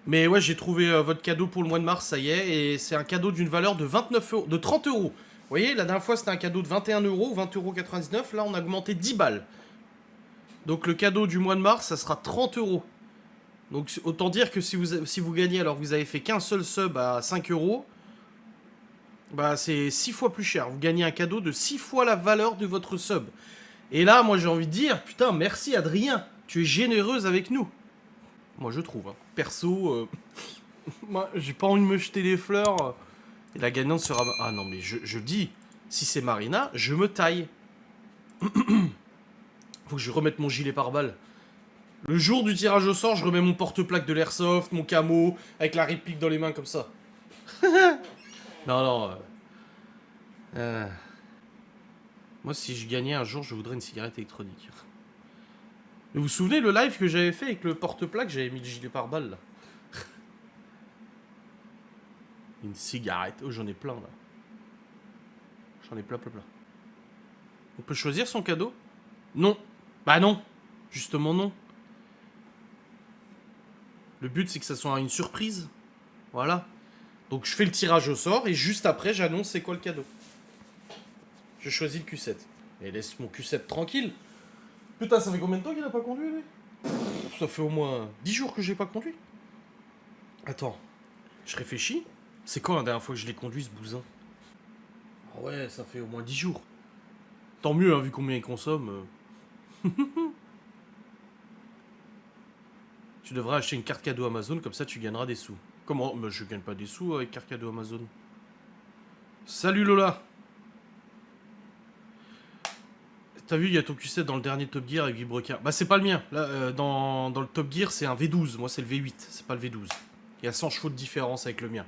Mais ouais, j'ai trouvé votre cadeau pour le mois de mars, ça y est, et c'est un cadeau d'une valeur de 29 euros, de 30 euros. Vous voyez, la dernière fois c'était un cadeau de 21 euros, 20,99 €, là on a augmenté 10 balles. Donc le cadeau du mois de mars, ça sera 30 euros. Donc autant dire que si vous gagnez alors que vous avez fait qu'un seul sub à 5 euros, bah c'est 6 fois plus cher. Vous gagnez un cadeau de 6 fois la valeur de votre sub. Et là, moi j'ai envie de dire, putain, merci Adrien, tu es généreuse avec nous. Moi je trouve, hein. Perso, moi j'ai pas envie de me jeter des fleurs. Et la gagnante sera... Ah non mais je dis, si c'est Marina, je me taille. Faut que je remette mon gilet pare-balles. Le jour du tirage au sort, je remets mon porte-plaque de l'airsoft, mon camo, avec la réplique dans les mains comme ça. Non, non. Moi, si je gagnais un jour, je voudrais une cigarette électronique. Mais vous vous souvenez le live que j'avais fait avec le porte-plaque, j'avais mis le gilet pare-balles là. Une cigarette. Oh, j'en ai plein là. J'en ai plein, plein, plein. On peut choisir son cadeau? Non. Bah non. Justement non. Le but c'est que ça soit une surprise. Voilà. Donc je fais le tirage au sort et juste après j'annonce c'est quoi le cadeau. Je choisis le Q7. Et laisse mon Q7 tranquille. Putain, ça fait combien de temps qu'il a pas conduit lui? Ça fait au moins 10 jours que j'ai pas conduit. Attends. Je réfléchis. C'est quand la dernière fois que je l'ai conduit ce bousin? Ah ouais, ça fait au moins 10 jours. Tant mieux, hein, vu combien il consomme. Tu devrais acheter une carte cadeau Amazon, comme ça tu gagneras des sous. Comment? Mais je gagne pas des sous avec carte cadeau Amazon. Salut Lola. T'as vu, il y a ton Q7 dans le dernier Top Gear avec Vibrecar. Bah c'est pas le mien. Là, dans le Top Gear, c'est un V12. Moi, c'est le V8. C'est pas le V12. Il y a 100 chevaux de différence avec le mien.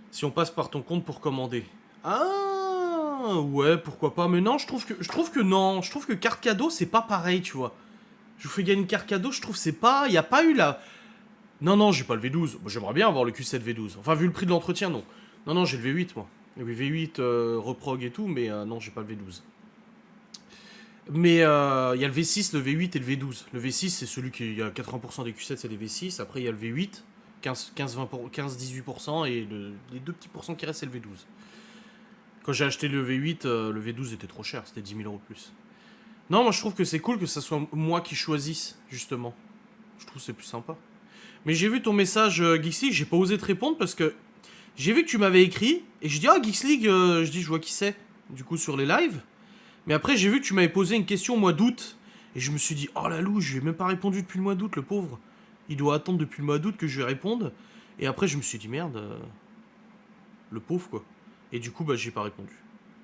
Si on passe par ton compte pour commander. Ah ouais, pourquoi pas. Mais non, je trouve que non. Je trouve que carte cadeau, c'est pas pareil, tu vois. Je vous fais gagner une carte cadeau, je trouve que c'est pas... Il y a pas eu la... Non, non, j'ai pas le V12. Moi, j'aimerais bien avoir le Q7 V12. Enfin, vu le prix de l'entretien, non. Non, non, j'ai le V8, moi. Le V8, reprog et tout, mais non, j'ai pas le V12. Mais il y a le V6, le V8 et le V12. Le V6, c'est celui qui... Il y a 80% des Q7, c'est des V6. Après, il y a le V8, 15-18%, et les 2 petits pourcents qui restent, c'est le V12. Quand j'ai acheté le V8, le V12 était trop cher, c'était 10 000 € plus. Non, moi je trouve que c'est cool que ça soit moi qui choisisse, justement. Je trouve que c'est plus sympa. Mais j'ai vu ton message, Geeks League, j'ai pas osé te répondre parce que j'ai vu que tu m'avais écrit, et je dis, ah, Geeks League, je vois qui c'est, du coup, sur les lives. Mais après, j'ai vu que tu m'avais posé une question au mois d'août, et je me suis dit, oh la louche, je lui ai même pas répondu depuis le mois d'août, le pauvre. Il doit attendre depuis le mois d'août que je lui réponde. Et après, je me suis dit, merde, le pauvre, quoi. Et du coup, bah, j'ai pas répondu.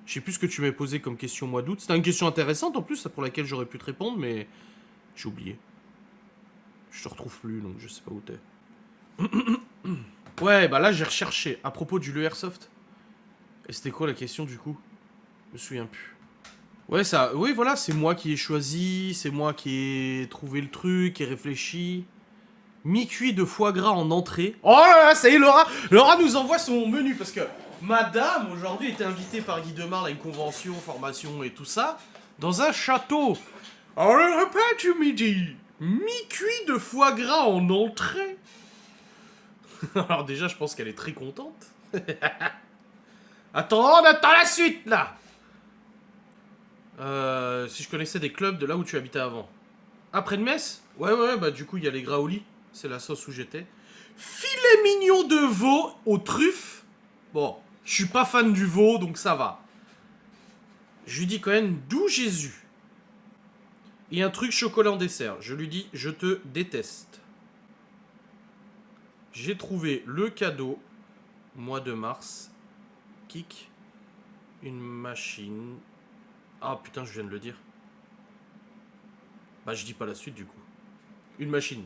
Je sais plus ce que tu m'avais posé comme question au mois d'août. C'était une question intéressante en plus, pour laquelle j'aurais pu te répondre, mais j'ai oublié. Je te retrouve plus, donc je sais pas où t'es. Ouais, bah là j'ai recherché à propos du Le Airsoft. Et c'était quoi la question du coup? Je me souviens plus. Ouais, ça, oui, voilà, c'est moi qui ai choisi, c'est moi qui ai trouvé le truc, qui ai réfléchi. Mi-cuit de foie gras en entrée. Oh là là, ça y est, Laura! Laura nous envoie son menu parce que Madame aujourd'hui était invitée par Guy Demarle à une convention, formation et tout ça, dans un château. Alors le repas du midi, mi-cuit de foie gras en entrée. Alors déjà, je pense qu'elle est très contente. Attends, on attend la suite là. Si je connaissais des clubs de là où tu habitais avant. Après de Metz? Ouais, ouais, bah du coup, il y a les Graouli. C'est la sauce où j'étais. Filet mignon de veau aux truffes. Bon, je suis pas fan du veau, donc ça va. Je lui dis quand même, d'où Jésus? Et un truc chocolat en dessert. Je lui dis, je te déteste. J'ai trouvé le cadeau, mois de mars. Kik. Une machine. Ah putain, je viens de le dire. Bah, je dis pas la suite du coup. Une machine.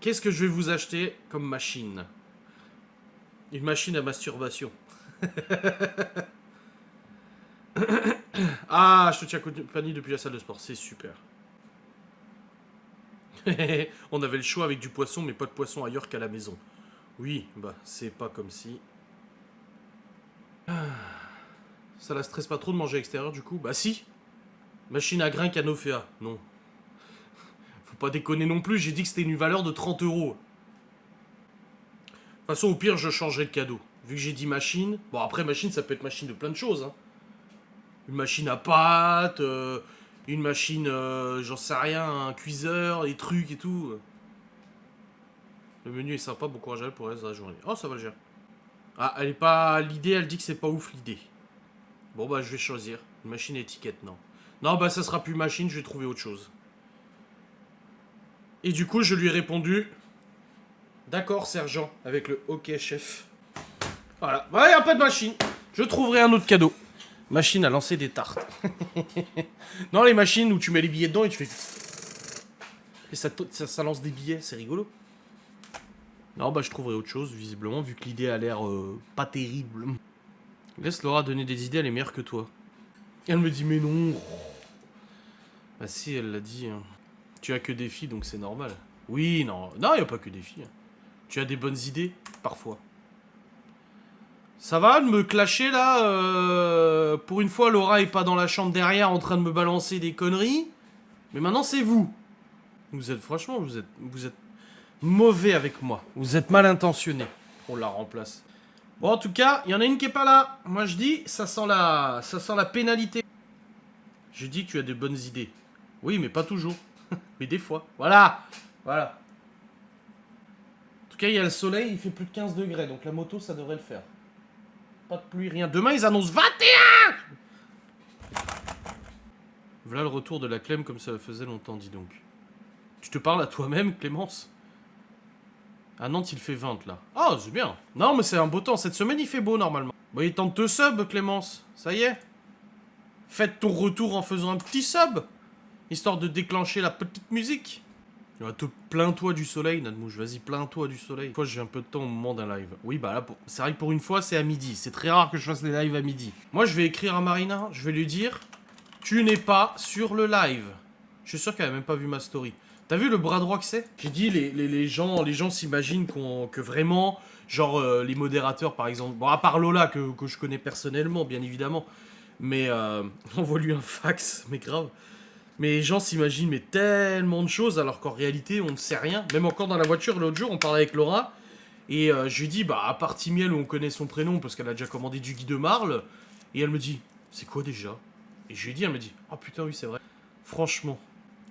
Qu'est-ce que je vais vous acheter comme machine? Une machine à masturbation. Ah, je te tiens compagnie depuis la salle de sport, c'est super. On avait le choix avec du poisson, mais pas de poisson ailleurs qu'à la maison. Oui, bah, c'est pas comme si... Ça la stresse pas trop de manger à l'extérieur du coup? Bah si. Machine à grains Canofea. Non. Faut pas déconner non plus, j'ai dit que c'était une valeur de 30 euros. façon, au pire, je changerai de cadeau. Vu que j'ai dit machine. Bon, après, machine, ça peut être machine de plein de choses. Hein. Une machine à pâtes, une machine, j'en sais rien, un cuiseur, des trucs et tout. Le menu est sympa, bon courage à elle pour le reste de la journée. Oh, ça va le gérer. Ah, elle est pas... L'idée, elle dit que c'est pas ouf, l'idée. Bon, bah, je vais choisir. Une machine à étiquette, non. Non, bah, ça sera plus machine, je vais trouver autre chose. Et du coup, je lui ai répondu... D'accord, sergent, avec le OK, chef. Voilà. Ouais, y a pas de machine. Je trouverai un autre cadeau. Machine à lancer des tartes. Non, les machines où tu mets les billets dedans et tu fais... Et ça lance des billets, c'est rigolo. Non, bah je trouverai autre chose, visiblement, vu que l'idée a l'air pas terrible. Laisse Laura donner des idées, elle est meilleure que toi. Elle me dit, mais non. Bah si, elle l'a dit. Hein. Tu as que des filles, donc c'est normal. Oui, non. Non, y a pas que des filles. Tu as des bonnes idées, parfois. Ça va de me clasher, là Pour une fois, Laura est pas dans la chambre derrière en train de me balancer des conneries. Mais maintenant, c'est vous. Vous êtes, franchement, vous êtes mauvais avec moi. Vous êtes mal intentionné. On la remplace. Bon, en tout cas, il y en a une qui est pas là. Moi, je dis, ça sent la pénalité. J'ai dit que tu as des bonnes idées. Oui, mais pas toujours. Mais des fois. Voilà. Voilà. En tout cas, il y a le soleil, il fait plus de 15 degrés. Donc la moto, ça devrait le faire. Pas de pluie, rien. Demain, ils annoncent 21. Voilà le retour de la Clem comme ça faisait longtemps, dis donc. Tu te parles à toi-même, Clémence? À Nantes, il fait 20, là. Ah, c'est bien. Non, mais c'est un beau temps. Cette semaine, il fait beau, normalement. Bon, il tente de sub, Clémence. Ça y est. Faites ton retour en faisant un petit sub. Histoire de déclencher la petite musique. Plains-toi du soleil, Nadmouche. Vas-y, plains-toi du soleil. Une fois, j'ai un peu de temps au moment d'un live. Oui, bah là, c'est vrai que pour une fois, c'est à midi. C'est très rare que je fasse les lives à midi. Moi, je vais écrire à Marina. Je vais lui dire... Tu n'es pas sur le live. Je suis sûr qu'elle a même pas vu ma story. T'as vu le bras droit que c'est? J'ai dit, les gens s'imaginent que vraiment, genre les modérateurs par exemple, bon à part Lola que je connais personnellement bien évidemment, mais envoie-lui un fax, mais grave. Mais les gens s'imaginent mais tellement de choses alors qu'en réalité on ne sait rien. Même encore dans la voiture l'autre jour on parlait avec Laura et je lui dis bah à part Timiel où on connaît son prénom parce qu'elle a déjà commandé du Guy de Marle et elle me dit c'est quoi déjà? Et je lui ai dit, elle me dit oh putain oui c'est vrai. Franchement.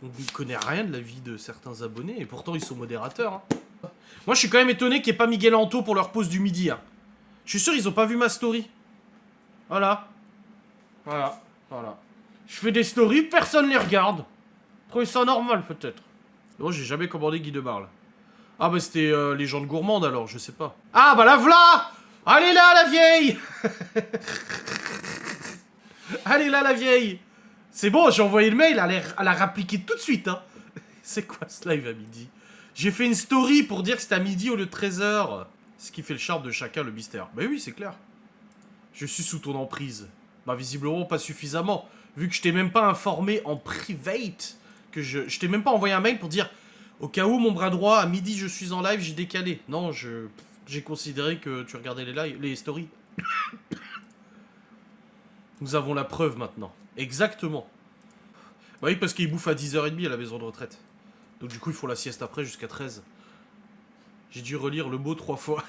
On ne connaît rien de la vie de certains abonnés, et pourtant ils sont modérateurs. Hein. Moi je suis quand même étonné qu'il n'y ait pas Miguel Anto pour leur pause du midi. Hein. Je suis sûr ils ont pas vu ma story. Voilà. Voilà. Voilà. Je fais des stories, personne les regarde. Trouvez ça normal peut-être. Non, j'ai jamais commandé Guy de Marle. Ah bah c'était Légende Gourmande alors, je sais pas. Ah bah la v'là. Allez là la vieille. Allez là la vieille. C'est bon, j'ai envoyé le mail, elle a rappliqué tout de suite, hein. C'est quoi ce live à midi? J'ai fait une story pour dire que c'était à midi au lieu de 13h. Ce qui fait le charme de chacun, le mystère. Bah oui, c'est clair. Je suis sous ton emprise. Bah visiblement pas suffisamment. Vu que je t'ai même pas informé en private. Que je t'ai même pas envoyé un mail pour dire... Au cas où, mon bras droit, à midi, je suis en live, j'ai décalé. Non, j'ai considéré que tu regardais les stories. Nous avons la preuve maintenant. Exactement. Bah oui, parce qu'il bouffe à 10h30 à la maison de retraite. Donc du coup, il faut la sieste après jusqu'à 13. J'ai dû relire le mot 3 fois.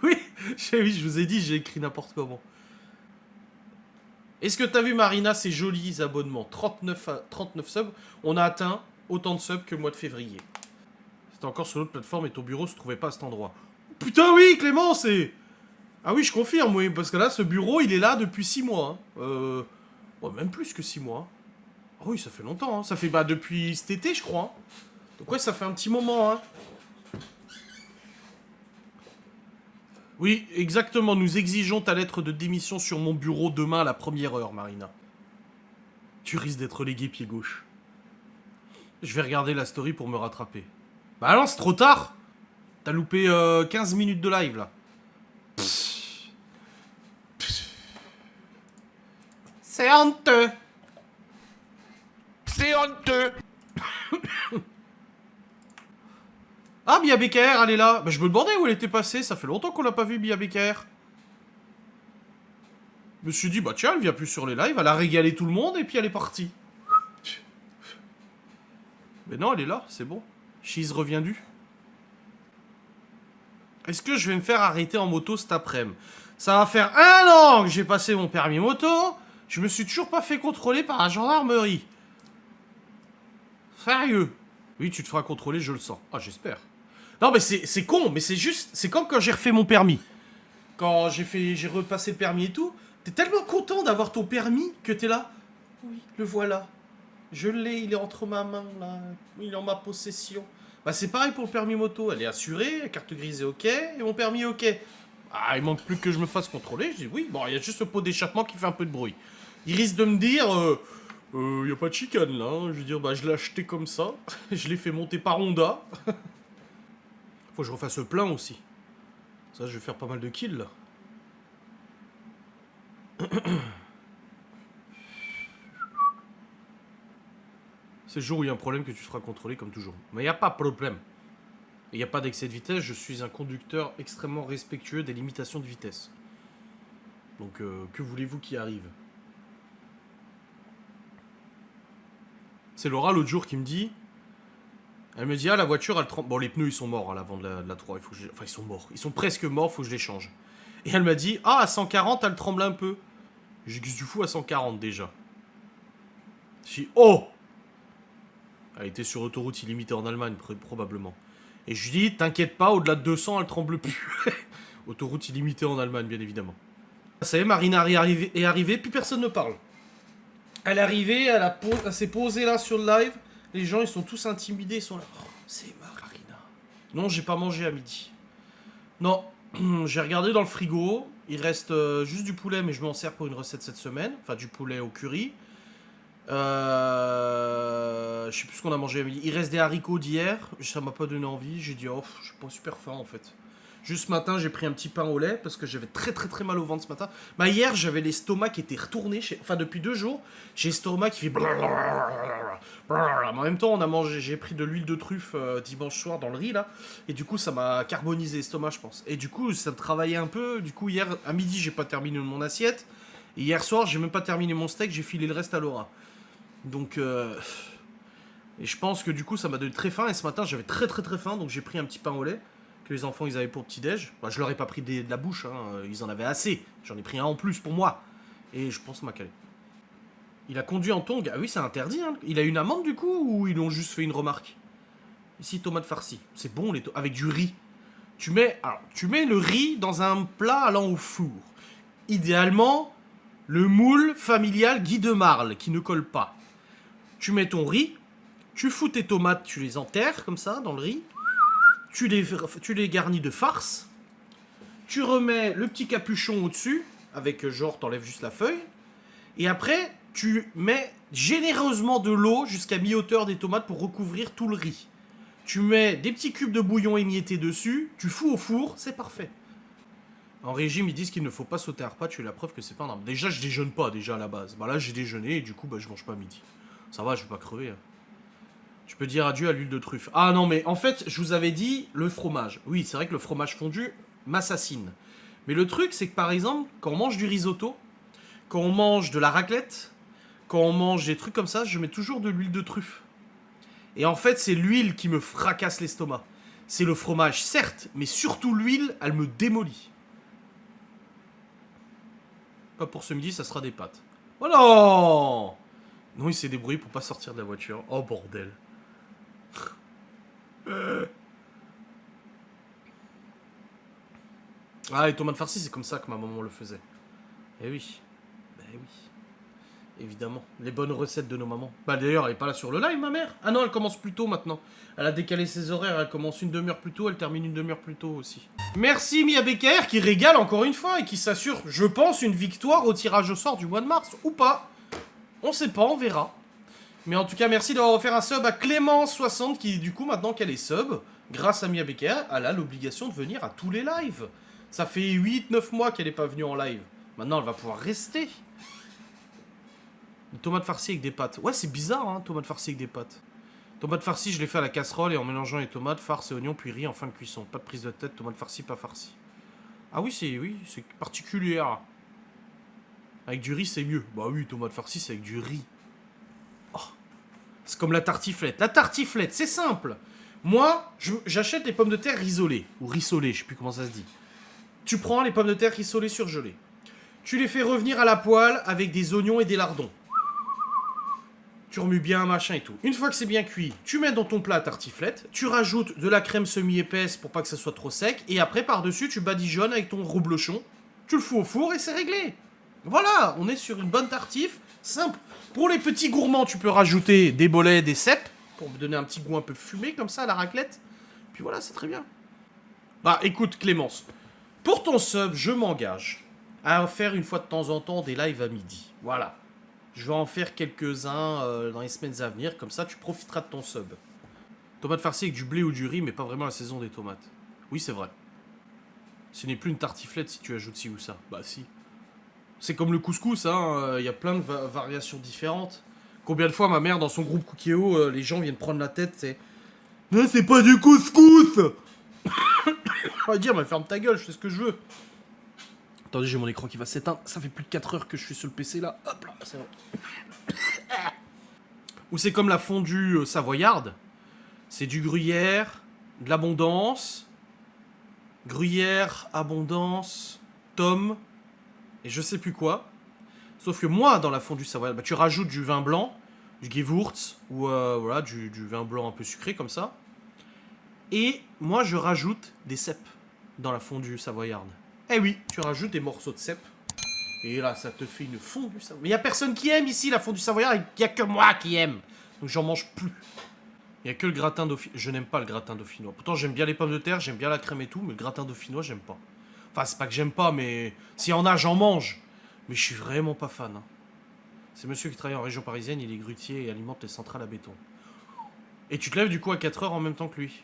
Oui, je vous ai dit, j'ai écrit n'importe comment. Est-ce que t'as vu, Marina, ces jolis abonnements 39 subs. On a atteint autant de subs que le mois de février. C'était encore sur l'autre plateforme et ton bureau se trouvait pas à cet endroit. Putain, oui, Clément, c'est... Ah oui, je confirme, oui, parce que là, ce bureau, il est là depuis 6 mois. Hein. Ouais, même plus que 6 mois. Ah oui, ça fait longtemps, hein. Ça fait bah depuis cet été, je crois. Hein. Donc ouais, ça fait un petit moment, hein. Oui, exactement, nous exigeons ta lettre de démission sur mon bureau demain à la première heure, Marina. Tu risques d'être relégué pied gauche. Je vais regarder la story pour me rattraper. Bah non, c'est trop tard. T'as loupé 15 minutes de live, là. C'est honteux. C'est honteux. Ah, Bia BKR, elle est là. Bah, je me demandais où elle était passée. Ça fait longtemps qu'on l'a pas vu, Bia BKR. Je me suis dit, bah tiens, elle vient plus sur les lives. Elle a régalé tout le monde et puis elle est partie. Mais non, elle est là, c'est bon. She's revient du. Est-ce que je vais me faire arrêter en moto cet après-midi? Ça va faire 1 an que j'ai passé mon permis moto. Je me suis toujours pas fait contrôler par la gendarmerie. Sérieux? Oui, tu te feras contrôler, je le sens. Ah, j'espère. Non, mais c'est con, mais c'est juste... C'est comme quand j'ai refait mon permis. Quand j'ai repassé le permis et tout. T'es tellement content d'avoir ton permis que t'es là. Oui, le voilà. Je l'ai, il est entre ma main, là. Il est en ma possession. Bah, c'est pareil pour le permis moto. Elle est assurée, la carte grise est ok, et mon permis est ok. Ah, il manque plus que je me fasse contrôler. Je dis oui, bon, il y a juste le pot d'échappement qui fait un peu de bruit. Il risque de me dire, y a pas de chicane là. Hein. Je veux dire, bah, je l'ai acheté comme ça. Je l'ai fait monter par Honda. Faut que je refasse le plein aussi. Ça, je vais faire pas mal de kills là. C'est le jour où il y a un problème que tu te feras contrôler comme toujours. Mais il n'y a pas de problème. Il n'y a pas d'excès de vitesse. Je suis un conducteur extrêmement respectueux des limitations de vitesse. Donc, que voulez-vous qui arrive? C'est Laura l'autre jour qui me dit... Elle me dit, ah, la voiture, elle tremble... Bon, les pneus, ils sont morts à l'avant de la 3. Il faut que je... Enfin, ils sont morts. Ils sont presque morts, il faut que je les change. Et elle m'a dit, ah, à 140, elle tremble un peu. J'ai dit, du fou à 140 déjà. J'ai dit, oh! Elle était sur autoroute illimitée en Allemagne, probablement. Et je lui dis, t'inquiète pas, au-delà de 200, elle tremble plus. Autoroute illimitée en Allemagne, bien évidemment. Ça y est, Marina est arrivée, puis personne ne parle. Elle est arrivée, elle s'est posée là sur le live. Les gens, ils sont tous intimidés, ils sont là. Oh, c'est Marina. Non, j'ai pas mangé à midi. Non, j'ai regardé dans le frigo. Il reste juste du poulet, mais je m'en sers pour une recette cette semaine. Enfin, du poulet au curry. Je sais plus ce qu'on a mangé à midi. Il reste des haricots d'hier. Ça m'a pas donné envie. J'ai dit, oh, j'ai pas super faim en fait. Juste ce matin, j'ai pris un petit pain au lait parce que j'avais très très très mal au ventre ce matin. Bah, hier, j'avais l'estomac qui était retourné. Enfin, depuis 2 jours, j'ai l'estomac qui fait blablabla. En même temps, j'ai pris de l'huile de truffe dimanche soir dans le riz là. Et du coup, ça m'a carbonisé l'estomac, je pense. Et du coup, ça travaillait un peu. Du coup, hier, à midi, j'ai pas terminé mon assiette. Et hier soir, j'ai même pas terminé mon steak. J'ai filé le reste à Laura. Donc, et je pense que du coup, ça m'a donné très faim. Et ce matin, j'avais très très très faim. Donc, j'ai pris un petit pain au lait que les enfants ils avaient pour petit-déj. Bah, je leur ai pas pris de la bouche, hein. Ils en avaient assez. J'en ai pris un en plus pour moi. Et je pense que ça m'a calé. Il a conduit en tongs. Ah oui, c'est interdit. Hein. Il a une amende du coup ou ils ont juste fait une remarque? Ici, tomate farcie. C'est bon, avec du riz. Tu mets le riz dans un plat allant au four. Idéalement, le moule familial Guy de Marle qui ne colle pas. Tu mets ton riz, tu fous tes tomates, tu les enterres comme ça dans le riz. Tu les garnis de farce. Tu remets le petit capuchon au-dessus, avec genre t'enlèves juste la feuille. Et après, tu mets généreusement de l'eau jusqu'à mi-hauteur des tomates pour recouvrir tout le riz. Tu mets des petits cubes de bouillon émiettés dessus, tu fous au four, c'est parfait. En régime, ils disent qu'il ne faut pas sauter un repas, tu es la preuve que c'est pas un arbre. Déjà, je déjeune pas déjà à la base. Bah là, j'ai déjeuné et du coup, bah, je mange pas à midi. Ça va, je vais pas crever. Hein. Tu peux dire adieu à l'huile de truffe. Ah non, mais en fait, je vous avais dit le fromage. Oui, c'est vrai que le fromage fondu m'assassine. Mais le truc, c'est que par exemple, quand on mange du risotto, quand on mange de la raclette, quand on mange des trucs comme ça, je mets toujours de l'huile de truffe. Et en fait, c'est l'huile qui me fracasse l'estomac. C'est le fromage, certes, mais surtout l'huile, elle me démolit. Pas pour ce midi, ça sera des pâtes. Oh non! Non, il s'est débrouillé pour pas sortir de la voiture. Oh bordel. Ah, les tomates farcies, c'est comme ça que ma maman le faisait. Eh oui. Ben oui. Évidemment. Les bonnes recettes de nos mamans. Bah d'ailleurs, elle est pas là sur le live, ma mère. Ah non, elle commence plus tôt maintenant. Elle a décalé ses horaires. Elle commence une demi-heure plus tôt. Elle termine une demi-heure plus tôt aussi. Merci Mia Becker qui régale encore une fois et qui s'assure, je pense, une victoire au tirage au sort du mois de mars. Ou pas. On sait pas, on verra. Mais en tout cas, merci d'avoir offert un sub à Clément60 qui, du coup, maintenant qu'elle est sub, grâce à Mia Becker, elle a l'obligation de venir à tous les lives. Ça fait 8-9 mois qu'elle n'est pas venue en live. Maintenant, elle va pouvoir rester. Une tomate farcie avec des pâtes. Ouais, c'est bizarre, hein, tomate farcie avec des pâtes. Tomate farcie, je l'ai fait à la casserole et en mélangeant les tomates, farce et oignons, puis riz en fin de cuisson. Pas de prise de tête, tomate farcie, pas farcie. Ah oui, c'est particulier. Avec du riz, c'est mieux. Bah oui, tomate farcie, c'est avec du riz. Oh. C'est comme la tartiflette. La tartiflette, c'est simple. Moi, j'achète les pommes de terre rissolées, ou rissolées, je sais plus comment ça se dit. Tu prends les pommes de terre rissolées surgelées. Tu les fais revenir à la poêle avec des oignons et des lardons. Tu remues bien, machin et tout. Une fois que c'est bien cuit, tu mets dans ton plat à tartiflette, tu rajoutes de la crème semi-épaisse pour pas que ça soit trop sec, et après, par-dessus, tu badigeonnes avec ton reblochon, tu le fous au four et c'est réglé. Voilà, on est sur une bonne tartif, simple. Pour les petits gourmands, tu peux rajouter des bolets, des cèpes, pour me donner un petit goût un peu fumé, comme ça, à la raclette. Puis voilà, c'est très bien. Bah, écoute, Clémence, pour ton sub, je m'engage à faire une fois de temps en temps des lives à midi. Voilà. Je vais en faire quelques-uns dans les semaines à venir, comme ça tu profiteras de ton sub. Tomate farcie avec du blé ou du riz, mais pas vraiment la saison des tomates. Oui, c'est vrai. Ce n'est plus une tartiflette si tu ajoutes ci ou ça. Bah si. C'est comme le couscous, hein, y a plein de variations différentes. Combien de fois ma mère dans son groupe Cookéo, les gens viennent prendre la tête, c'est... Mais c'est pas du couscous. On va dire, mais ferme ta gueule, je fais ce que je veux. Attendez, j'ai mon écran qui va s'éteindre. Ça fait plus de 4 heures que je suis sur le PC là. Hop là, c'est bon. Ou c'est comme la fondue savoyarde. C'est du gruyère, de l'abondance, gruyère, abondance, tome, et je sais plus quoi. Sauf que moi, dans la fondue savoyarde, bah, tu rajoutes du vin blanc, du Gewürz, ou voilà, du vin blanc un peu sucré comme ça. Et moi, je rajoute des cèpes dans la fondue savoyarde. Eh oui, tu rajoutes des morceaux de cèpes. Et là, ça te fait une fondue savoyarde. Mais il n'y a personne qui aime ici la fondue savoyarde, il n'y a que moi qui aime. Donc j'en mange plus. Il n'y a que le gratin dauphinois. Je n'aime pas le gratin dauphinois. Pourtant, j'aime bien les pommes de terre, j'aime bien la crème et tout, mais le gratin dauphinois, j'aime pas. Enfin, c'est pas que j'aime pas, mais s'il y en a, j'en mange. Mais je suis vraiment pas fan. Hein. C'est monsieur qui travaille en région parisienne, il est grutier et alimente les centrales à béton. Et tu te lèves du coup à 4 heures en même temps que lui.